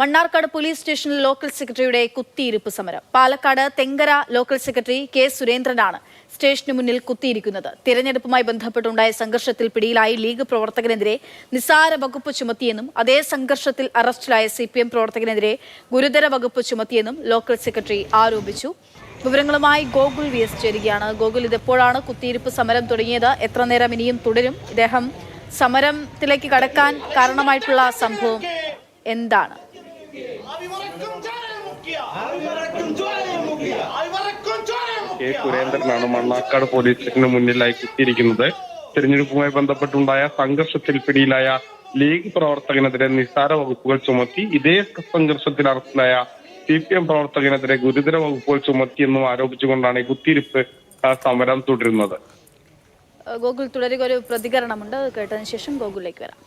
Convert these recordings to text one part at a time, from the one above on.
Mannarkkad police സ്റ്റേഷനിൽ local സെക്രട്ടറിയുടെ കുത്തിയിരിപ്പ് സമരം. Palakkad Thenkara local secretary K സുരേന്ദ്രനാണ് സ്റ്റേഷനു മുന്നിൽ കുത്തിയിരിക്കുന്നത്. തിരഞ്ഞെടുപ്പുമായി ബന്ധപ്പെട്ടുണ്ടായ സംഘർഷത്തിൽ പിടിയിലായി ലീഗ് പ്രവർത്തകനെതിരെ നിസാര വകുപ്പ് ചുമത്തിയെന്നും അതേ സംഘർഷത്തിൽ അറസ്റ്റിലായ CPM പ്രവർത്തകനെതിരെ ഗുരുതര വകുപ്പ് ചുമത്തിയെന്നും ലോക്കൽ സെക്രട്ടറി ആരോപിച്ചു. വിവരങ്ങളുമായി ഗോകുൽ VS ചേരുകയാണ്. ഗോകുൽ, ഇതെപ്പോഴാണ് കുത്തിയിരിപ്പ് സമരം തുടങ്ങിയത്? എത്ര നേരം ഇനിയും തുടരും? ഇദ്ദേഹം സമരത്തിലേക്ക് കടക്കാൻ കാരണമായിട്ടുള്ള സംഭവം എന്താണ്? കെ സുരേന്ദ്രനാണ് മണ്ണാർക്കാട് പോലീസ് സ്റ്റേഷന് മുന്നിലായി കുത്തിയിരിക്കുന്നത്. തെരഞ്ഞെടുപ്പുമായി ബന്ധപ്പെട്ടുണ്ടായ സംഘർഷത്തിൽ പിടിയിലായ ലീഗ് പ്രവർത്തകനെതിരെ നിസ്സാര വകുപ്പുകൾ ചുമത്തി. ഇതേ സംഘർഷത്തിൽ അറസ്റ്റിലായ CPM പ്രവർത്തകനെതിരെ ഗുരുതര വകുപ്പുകൾ ചുമത്തിയെന്നും ആരോപിച്ചുകൊണ്ടാണ് ഈ കുത്തിയിരിപ്പ് സമരം തുടരുന്നത്. ഗോകുൽ, തുടരുക. ഒരു പ്രതികരണമുണ്ട്, കേട്ടതിന് ശേഷം ഗോകുലിലേക്ക് വരാം.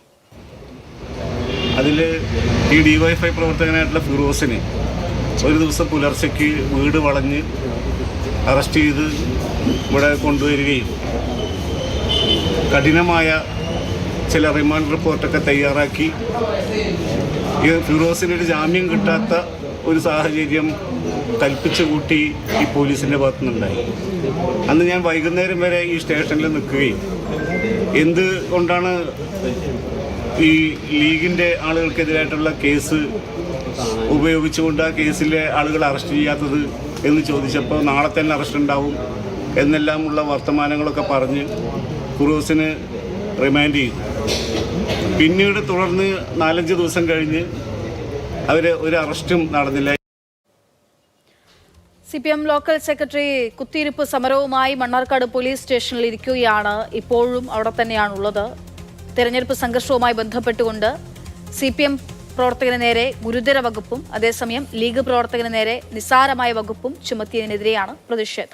അതിൽ ഈ DYFI പ്രവർത്തകനായിട്ടുള്ള ഫിറോസിനെ ഒരു ദിവസം പുലർച്ചയ്ക്ക് വീട് വളഞ്ഞ് അറസ്റ്റ് ചെയ്ത് ഇവിടെ കൊണ്ടുവരികയും കഠിനമായ ചില റിമാൻഡ് റിപ്പോർട്ടൊക്കെ തയ്യാറാക്കി ഈ ഫിറോസിനൊരു ജാമ്യം കിട്ടാത്ത ഒരു സാഹചര്യം കൽപ്പിച്ചു കൂട്ടി ഈ പോലീസിൻ്റെ ഭാഗത്തുനിന്നുണ്ടായി. അന്ന് ഞാൻ വൈകുന്നേരം വരെ ഈ സ്റ്റേഷനിൽ നിൽക്കുകയും എന്തുകൊണ്ടാണ് ഈ ലീഗിൻ്റെ ആളുകൾക്കെതിരായിട്ടുള്ള കേസ് ഉപയോഗിച്ചുകൊണ്ട് ആ കേസിലെ ആളുകൾ അറസ്റ്റ് ചെയ്യാത്തത് എന്ന് ചോദിച്ചപ്പോൾ നാളെ തന്നെ അറസ്റ്റ് ഉണ്ടാവും എന്നെല്ലാമുള്ള വർത്തമാനങ്ങളൊക്കെ പറഞ്ഞ് ഫിറോസിന് റിമാൻഡ് ചെയ്തു. പിന്നീട് തുടർന്ന് 4-5 ദിവസം കഴിഞ്ഞ് ഒരു അറസ്റ്റും നടന്നില്ല. CPM ലോക്കൽ സെക്രട്ടറി കുത്തിയിരിപ്പ് സമരവുമായി മണ്ണാർക്കാട് പോലീസ് സ്റ്റേഷനിൽ ഇരിക്കുകയാണ്. ഇപ്പോഴും അവിടെ തന്നെയാണുള്ളത്. തെരഞ്ഞെടുപ്പ് സംഘർഷവുമായി ബന്ധപ്പെട്ടുകൊണ്ട് CPM പ്രവർത്തകന് നേരെ ഗുരുതര വകുപ്പും അതേസമയം ലീഗ് പ്രവർത്തകന് നേരെ നിസ്സാരമായ വകുപ്പും ചുമത്തിയതിനെതിരെയാണ് പ്രതിഷേധം.